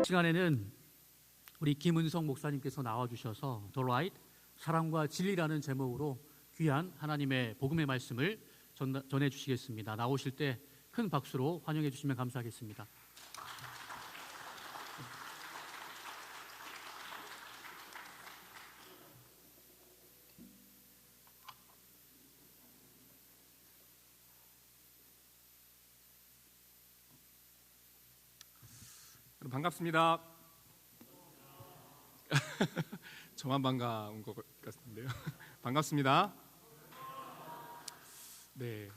시간에는 우리 김은성 목사님께서 나와주셔서 The Right, 사랑과 진리라는 제목으로 귀한 하나님의 복음의 말씀을 전해주시겠습니다. 나오실 때 큰 박수로 환영해 주시면 감사하겠습니다. 반갑습니다. 저만 반가운 것 같은데요. 반갑습니다. 네,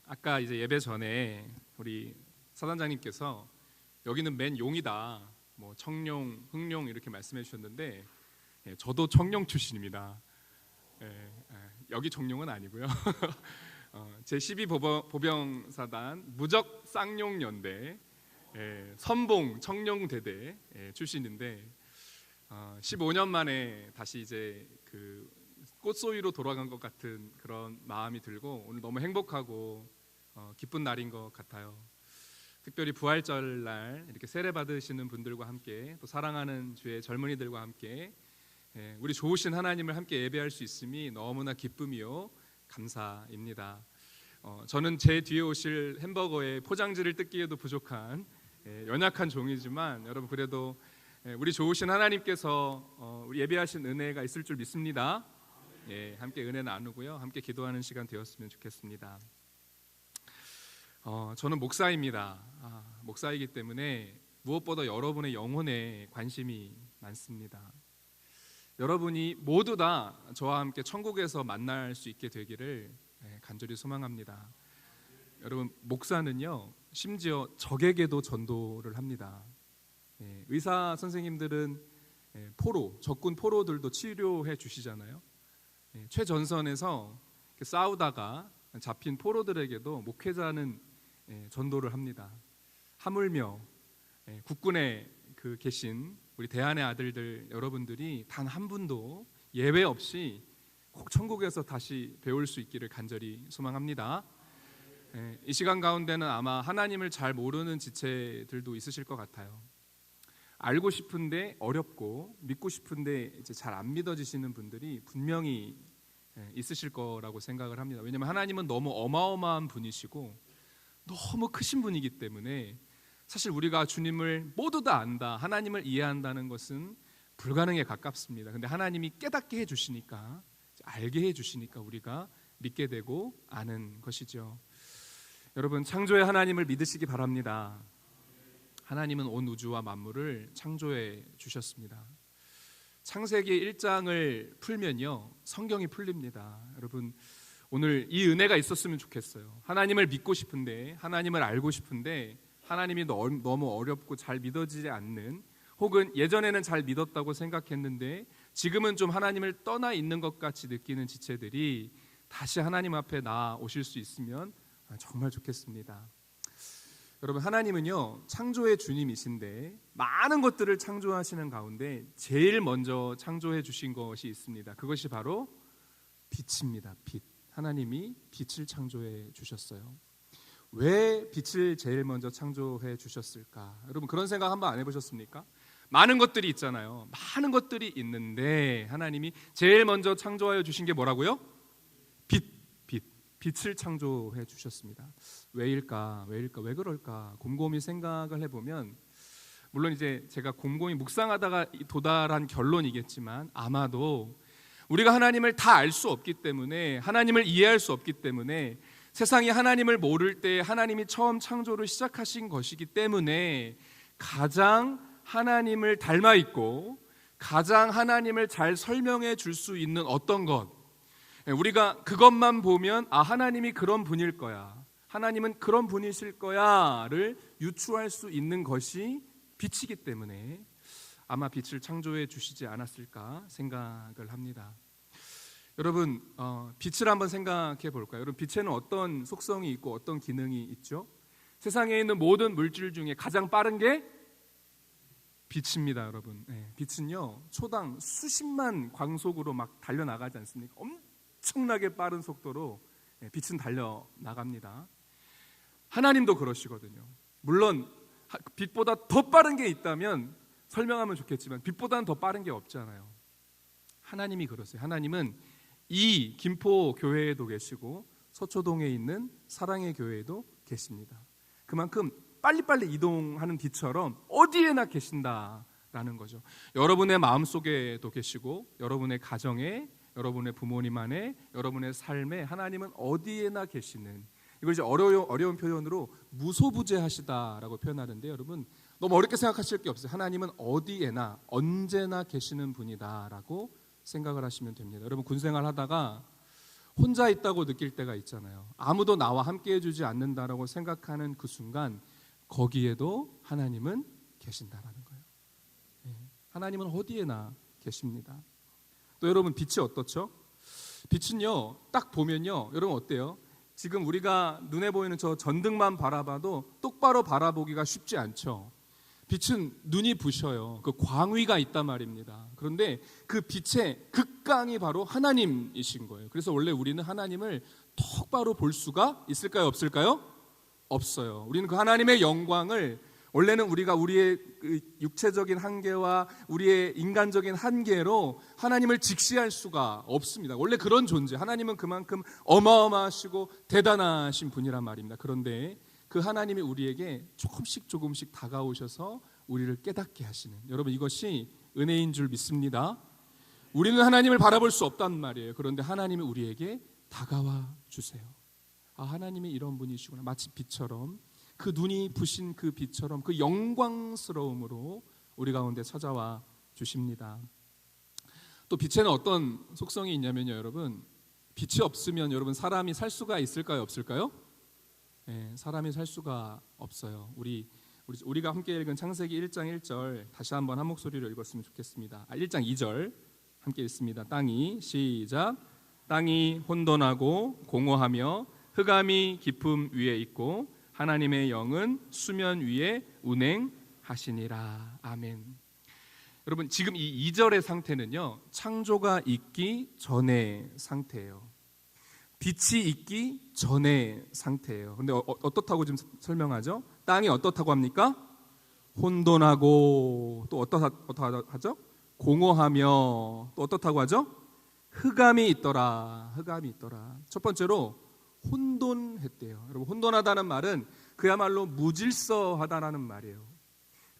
아까 이제 예배 전에 우리 사단장님께서 여기는 맨 용이다, 뭐 청룡, 흑룡 이렇게 말씀해 주셨는데, 저도 청룡 출신입니다. 여기 청룡은 아니고요. 제12 보병사단 무적 쌍용연대 선봉 청룡대대 출신인데 15년 만에 다시 이제 그 꽃소위로 돌아간 것 같은 그런 마음이 들고 오늘 너무 행복하고 기쁜 날인 것 같아요. 특별히 부활절 날 이렇게 세례 받으시는 분들과 함께 또 사랑하는 주의 젊은이들과 함께 우리 좋으신 하나님을 함께 예배할 수 있음이 너무나 기쁨이요 감사입니다. 저는 제 뒤에 오실 햄버거의 포장지를 뜯기에도 부족한 연약한 종이지만 여러분 그래도 우리 좋으신 하나님께서 우리 예배하신 은혜가 있을 줄 믿습니다. 함께 은혜 나누고요, 함께 기도하는 시간 되었으면 좋겠습니다. 저는 목사입니다. 목사이기 때문에 무엇보다 여러분의 영혼에 관심이 많습니다. 여러분이 모두 다 저와 함께 천국에서 만날 수 있게 되기를 간절히 소망합니다. 여러분, 목사는요 심지어 적에게도 전도를 합니다. 의사 선생님들은 적군 포로들도 치료해 주시잖아요. 최전선에서 싸우다가 잡힌 포로들에게도 목회자는 전도를 합니다. 하물며 국군에 계신 우리 대한의 아들들 여러분들이 단 한 분도 예외 없이 꼭 천국에서 다시 배울 수 있기를 간절히 소망합니다. 이 시간 가운데는 아마 하나님을 잘 모르는 지체들도 있으실 것 같아요. 알고 싶은데 어렵고 믿고 싶은데 이제 잘 안 믿어지시는 분들이 분명히 있으실 거라고 생각을 합니다. 왜냐하면 하나님은 너무 어마어마한 분이시고 너무 크신 분이기 때문에 사실 우리가 주님을 모두 다 안다, 하나님을 이해한다는 것은 불가능에 가깝습니다. 근데 하나님이 깨닫게 해주시니까, 알게 해주시니까 우리가 믿게 되고 아는 것이죠. 여러분, 창조의 하나님을 믿으시기 바랍니다. 하나님은 온 우주와 만물을 창조해 주셨습니다. 창세기 1장을 풀면요 성경이 풀립니다. 여러분, 오늘 이 은혜가 있었으면 좋겠어요. 하나님을 믿고 싶은데, 하나님을 알고 싶은데 하나님이 너무 어렵고 잘 믿어지지 않는, 혹은 예전에는 잘 믿었다고 생각했는데 지금은 좀 하나님을 떠나 있는 것 같이 느끼는 지체들이 다시 하나님 앞에 나오실 수 있으면 정말 좋겠습니다. 여러분, 하나님은요 창조의 주님이신데 많은 것들을 창조하시는 가운데 제일 먼저 창조해 주신 것이 있습니다. 그것이 바로 빛입니다. 빛. 하나님이 빛을 창조해 주셨어요. 왜 빛을 제일 먼저 창조해 주셨을까? 여러분, 그런 생각 한번 안 해보셨습니까? 많은 것들이 있잖아요. 많은 것들이 있는데 하나님이 제일 먼저 창조하여 주신 게 뭐라고요? 빛을 창조해 주셨습니다. 왜일까? 왜 그럴까? 곰곰이 생각을 해보면, 물론 이제 제가 곰곰이 묵상하다가 도달한 결론이겠지만 아마도 우리가 하나님을 다 알 수 없기 때문에, 하나님을 이해할 수 없기 때문에, 세상이 하나님을 모를 때 하나님이 처음 창조를 시작하신 것이기 때문에 가장 하나님을 닮아 있고 가장 하나님을 잘 설명해 줄 수 있는 어떤 것, 우리가 그것만 보면 하나님이 그런 분일 거야, 하나님은 그런 분이실 거야를 유추할 수 있는 것이 빛이기 때문에 아마 빛을 창조해 주시지 않았을까 생각을 합니다. 여러분, 빛을 한번 생각해 볼까요? 여러분, 빛에는 어떤 속성이 있고 어떤 기능이 있죠? 세상에 있는 모든 물질 중에 가장 빠른 게 빛입니다. 여러분, 빛은요 초당 수십만 광속으로 막 달려나가지 않습니까? 엄청나게 빠른 속도로 빛은 달려 나갑니다. 하나님도 그러시거든요. 물론 빛보다 더 빠른 게 있다면 설명하면 좋겠지만 빛보다는 더 빠른 게 없잖아요. 하나님이 그러세요. 하나님은 이 김포 교회에도 계시고 서초동에 있는 사랑의 교회에도 계십니다. 그만큼 빨리빨리 이동하는 빛처럼 어디에나 계신다라는 거죠. 여러분의 마음속에도 계시고 여러분의 가정에, 여러분의 부모님 안에, 여러분의 삶에 하나님은 어디에나 계시는, 이걸 이제 어려운 표현으로 무소부재하시다라고 표현하는데, 여러분 너무 어렵게 생각하실 게 없어요. 하나님은 어디에나 언제나 계시는 분이다라고 생각을 하시면 됩니다. 여러분 군생활 하다가 혼자 있다고 느낄 때가 있잖아요. 아무도 나와 함께 해주지 않는다라고 생각하는 그 순간 거기에도 하나님은 계신다라는 거예요. 하나님은 어디에나 계십니다. 또 여러분 빛이 어떻죠? 빛은요 딱 보면요 여러분 어때요? 지금 우리가 눈에 보이는 저 전등만 바라봐도 똑바로 바라보기가 쉽지 않죠. 빛은 눈이 부셔요. 그 광위가 있단 말입니다. 그런데 그 빛의 극강이 바로 하나님이신 거예요. 그래서 원래 우리는 하나님을 똑바로 볼 수가 있을까요? 없을까요? 없어요. 우리는 그 하나님의 영광을 원래는 우리가 우리의 그 육체적인 한계와 우리의 인간적인 한계로 하나님을 직시할 수가 없습니다. 원래 그런 존재, 하나님은 그만큼 어마어마하시고 대단하신 분이란 말입니다. 그런데 그 하나님이 우리에게 조금씩 다가오셔서 우리를 깨닫게 하시는, 여러분 이것이 은혜인 줄 믿습니다. 우리는 하나님을 바라볼 수 없단 말이에요. 그런데 하나님이 우리에게 다가와 주세요. 아, 하나님이 이런 분이시구나. 마치 빛처럼, 그 눈이 부신 그 빛처럼 그 영광스러움으로 우리 가운데 찾아와 주십니다. 또 빛에는 어떤 속성이 있냐면요, 여러분 빛이 없으면 여러분 사람이 살 수가 있을까요, 없을까요? 네, 사람이 살 수가 없어요. 우리가 함께 읽은 창세기 1장 1절 다시 한번 한 목소리로 읽었으면 좋겠습니다. 1장 2절 함께 읽습니다. 땅이, 시작. 땅이 혼돈하고 공허하며 흑암이 깊음 위에 있고 하나님의 영은 수면 위에 운행하시니라. 아멘. 여러분 지금 이 2절의 상태는요 창조가 있기 전의 상태예요. 빛이 있기 전의 상태예요. 근데 어떻다고 지금 설명하죠? 땅이 어떻다고 합니까? 혼돈하고 또 어떻다고 하죠? 공허하며 또 어떻다고 하죠? 흑암이 있더라. 흑암이 있더라. 첫 번째로 혼돈했대요. 여러분 혼돈하다는 말은 그야말로 무질서하다라는 말이에요.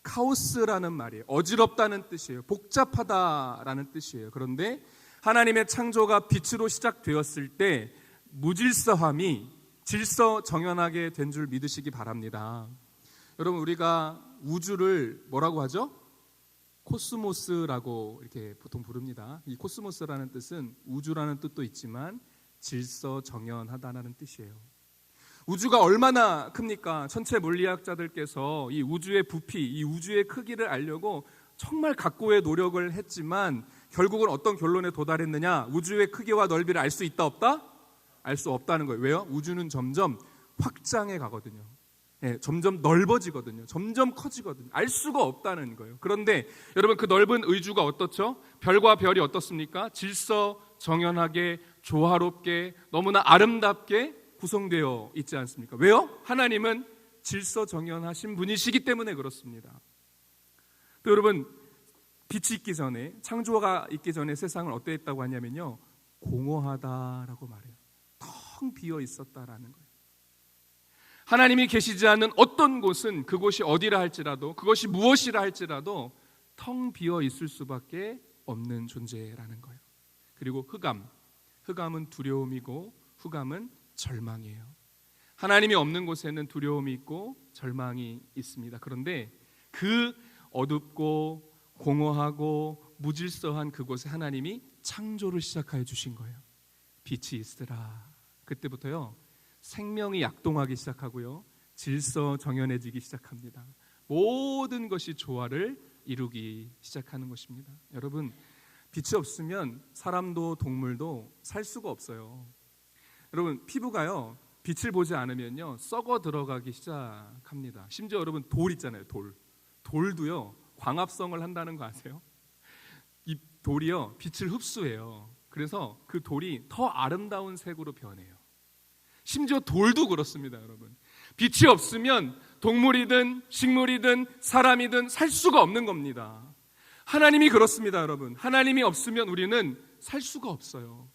카오스라는 말이에요. 어지럽다는 뜻이에요. 복잡하다라는 뜻이에요. 그런데 하나님의 창조가 빛으로 시작되었을 때 무질서함이 질서정연하게 된 줄 믿으시기 바랍니다. 여러분 우리가 우주를 뭐라고 하죠? 코스모스라고 이렇게 보통 부릅니다. 이 코스모스라는 뜻은 우주라는 뜻도 있지만 질서정연하다는 뜻이에요. 우주가 얼마나 큽니까? 천체 물리학자들께서 이 우주의 부피, 이 우주의 크기를 알려고 정말 각고의 노력을 했지만 결국은 어떤 결론에 도달했느냐? 우주의 크기와 넓이를 알 수 있다 없다? 알 수 없다는 거예요. 왜요? 우주는 점점 확장해 가거든요. 점점 넓어지거든요. 점점 커지거든요. 알 수가 없다는 거예요. 그런데 여러분 그 넓은 의주가 어떻죠? 별과 별이 어떻습니까? 질서정연하게 조화롭게 너무나 아름답게 구성되어 있지 않습니까? 왜요? 하나님은 질서정연하신 분이시기 때문에 그렇습니다. 또 여러분 빛이 있기 전에, 창조가 있기 전에 세상을 어땠다고 하냐면요 공허하다라고 말해요. 텅 비어 있었다라는 거예요. 하나님이 계시지 않는 어떤 곳은 그곳이 어디라 할지라도, 그것이 무엇이라 할지라도 텅 비어 있을 수밖에 없는 존재라는 거예요. 그리고 흑암은 두려움이고 흑암은 절망이에요. 하나님이 없는 곳에는 두려움이 있고 절망이 있습니다. 그런데 그 어둡고 공허하고 무질서한 그곳에 하나님이 창조를 시작하여 주신 거예요. 빛이 있으라. 그때부터요 생명이 약동하기 시작하고요 질서정연해지기 시작합니다. 모든 것이 조화를 이루기 시작하는 것입니다. 여러분 빛이 없으면 사람도 동물도 살 수가 없어요. 여러분 피부가요 빛을 보지 않으면요 썩어 들어가기 시작합니다. 심지어 여러분 돌 있잖아요. 돌도요 광합성을 한다는 거 아세요? 이 돌이요 빛을 흡수해요. 그래서 그 돌이 더 아름다운 색으로 변해요. 심지어 돌도 그렇습니다, 여러분. 빛이 없으면 동물이든 식물이든 사람이든 살 수가 없는 겁니다. 하나님이 그렇습니다, 여러분. 하나님이 없으면 우리는 살 수가 없어요.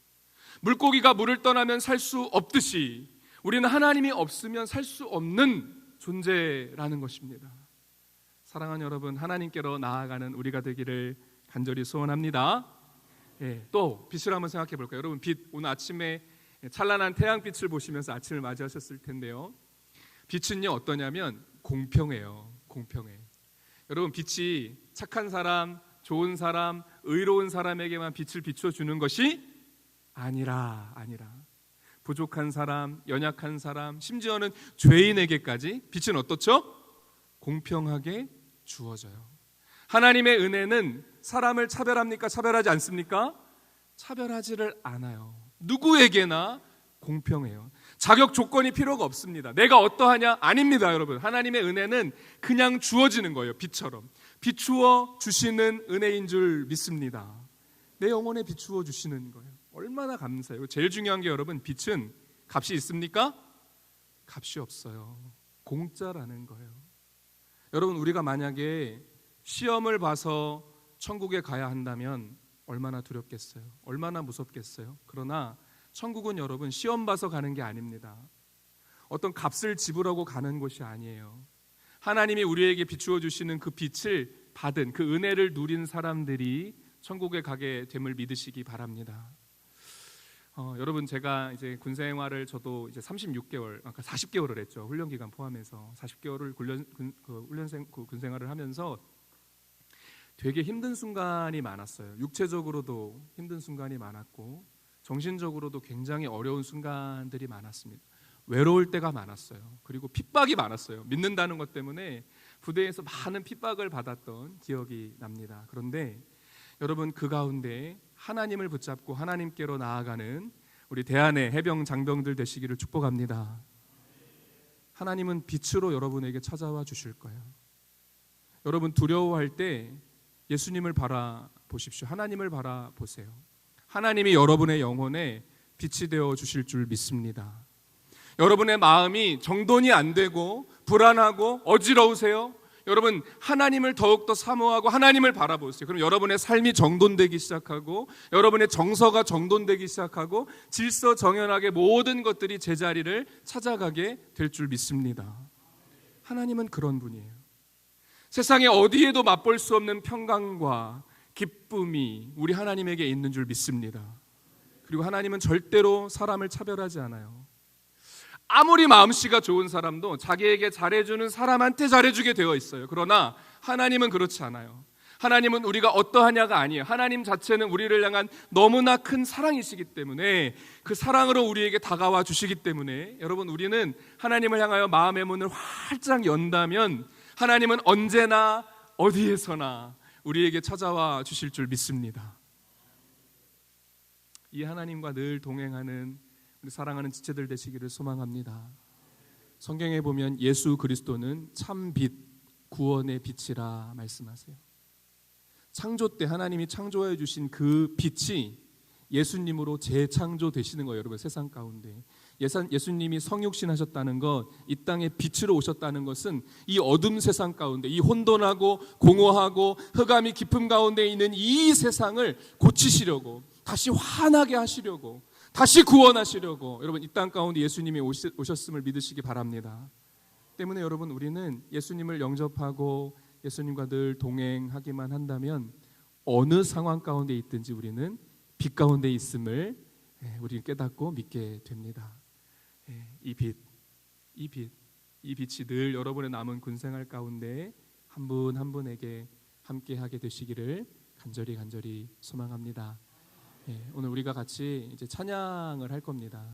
물고기가 물을 떠나면 살 수 없듯이 우리는 하나님이 없으면 살 수 없는 존재라는 것입니다. 사랑하는 여러분, 하나님께로 나아가는 우리가 되기를 간절히 소원합니다. 또 빛을 한번 생각해 볼까요? 여러분, 빛, 오늘 아침에 찬란한 태양빛을 보시면서 아침을 맞이하셨을 텐데요. 빛은요, 어떠냐면 공평해요. 공평해. 여러분, 빛이 착한 사람, 좋은 사람, 의로운 사람에게만 빛을 비춰주는 것이 아니라 부족한 사람, 연약한 사람, 심지어는 죄인에게까지 빛은 어떻죠? 공평하게 주어져요. 하나님의 은혜는 사람을 차별합니까? 차별하지 않습니까? 차별하지를 않아요. 누구에게나 공평해요. 자격 조건이 필요가 없습니다. 내가 어떠하냐? 아닙니다, 여러분. 하나님의 은혜는 그냥 주어지는 거예요. 빛처럼 비추어 주시는 은혜인 줄 믿습니다. 내 영혼에 비추어 주시는 거예요. 얼마나 감사해요. 제일 중요한 게 여러분, 빛은 값이 있습니까? 값이 없어요. 공짜라는 거예요. 여러분, 우리가 만약에 시험을 봐서 천국에 가야 한다면 얼마나 두렵겠어요? 얼마나 무섭겠어요? 그러나 천국은 여러분 시험 봐서 가는 게 아닙니다. 어떤 값을 지불하고 가는 곳이 아니에요. 하나님이 우리에게 비추어 주시는 그 빛을 받은, 그 은혜를 누린 사람들이 천국에 가게 됨을 믿으시기 바랍니다. 여러분, 제가 이제 군 생활을 저도 이제 36개월, 아까 40개월을 했죠. 훈련 기간 포함해서 40개월을 군 생활을 하면서 되게 힘든 순간이 많았어요. 육체적으로도 힘든 순간이 많았고 정신적으로도 굉장히 어려운 순간들이 많았습니다. 외로울 때가 많았어요. 그리고 핍박이 많았어요. 믿는다는 것 때문에 부대에서 많은 핍박을 받았던 기억이 납니다. 그런데 여러분, 그 가운데 하나님을 붙잡고 하나님께로 나아가는 우리 대한의 해병 장병들 되시기를 축복합니다. 하나님은 빛으로 여러분에게 찾아와 주실 거예요. 여러분, 두려워할 때 예수님을 바라보십시오. 하나님을 바라보세요. 하나님이 여러분의 영혼에 빛이 되어 주실 줄 믿습니다. 여러분의 마음이 정돈이 안 되고 불안하고 어지러우세요? 여러분, 하나님을 더욱더 사모하고 하나님을 바라보세요. 그럼 여러분의 삶이 정돈되기 시작하고 여러분의 정서가 정돈되기 시작하고 질서정연하게 모든 것들이 제자리를 찾아가게 될 줄 믿습니다. 하나님은 그런 분이에요. 세상에 어디에도 맛볼 수 없는 평강과 기쁨이 우리 하나님에게 있는 줄 믿습니다. 그리고 하나님은 절대로 사람을 차별하지 않아요. 아무리 마음씨가 좋은 사람도 자기에게 잘해주는 사람한테 잘해주게 되어 있어요. 그러나 하나님은 그렇지 않아요. 하나님은 우리가 어떠하냐가 아니에요. 하나님 자체는 우리를 향한 너무나 큰 사랑이시기 때문에 그 사랑으로 우리에게 다가와 주시기 때문에 여러분, 우리는 하나님을 향하여 마음의 문을 활짝 연다면 하나님은 언제나 어디에서나 우리에게 찾아와 주실 줄 믿습니다. 이 하나님과 늘 동행하는 우리 사랑하는 지체들 되시기를 소망합니다. 성경에 보면 예수 그리스도는 참 빛, 구원의 빛이라 말씀하세요. 창조 때 하나님이 창조해 주신 그 빛이 예수님으로 재창조되시는 거예요. 여러분, 세상 가운데 예수님이 성육신 하셨다는 것, 이 땅에 빛으로 오셨다는 것은 이 어둠 세상 가운데, 이 혼돈하고 공허하고 흑암이 깊음 가운데 있는 이 세상을 고치시려고, 다시 환하게 하시려고, 다시 구원하시려고 여러분, 이 땅 가운데 예수님이 오셨음을 믿으시기 바랍니다. 때문에 여러분, 우리는 예수님을 영접하고 예수님과 늘 동행하기만 한다면 어느 상황 가운데 있든지 우리는 빛 가운데 있음을 우리는 깨닫고 믿게 됩니다. 이 빛이 늘 여러분의 남은 군생활 가운데 한 분 한 분에게 함께하게 되시기를 간절히 소망합니다. 오늘 우리가 같이 이제 찬양을 할 겁니다.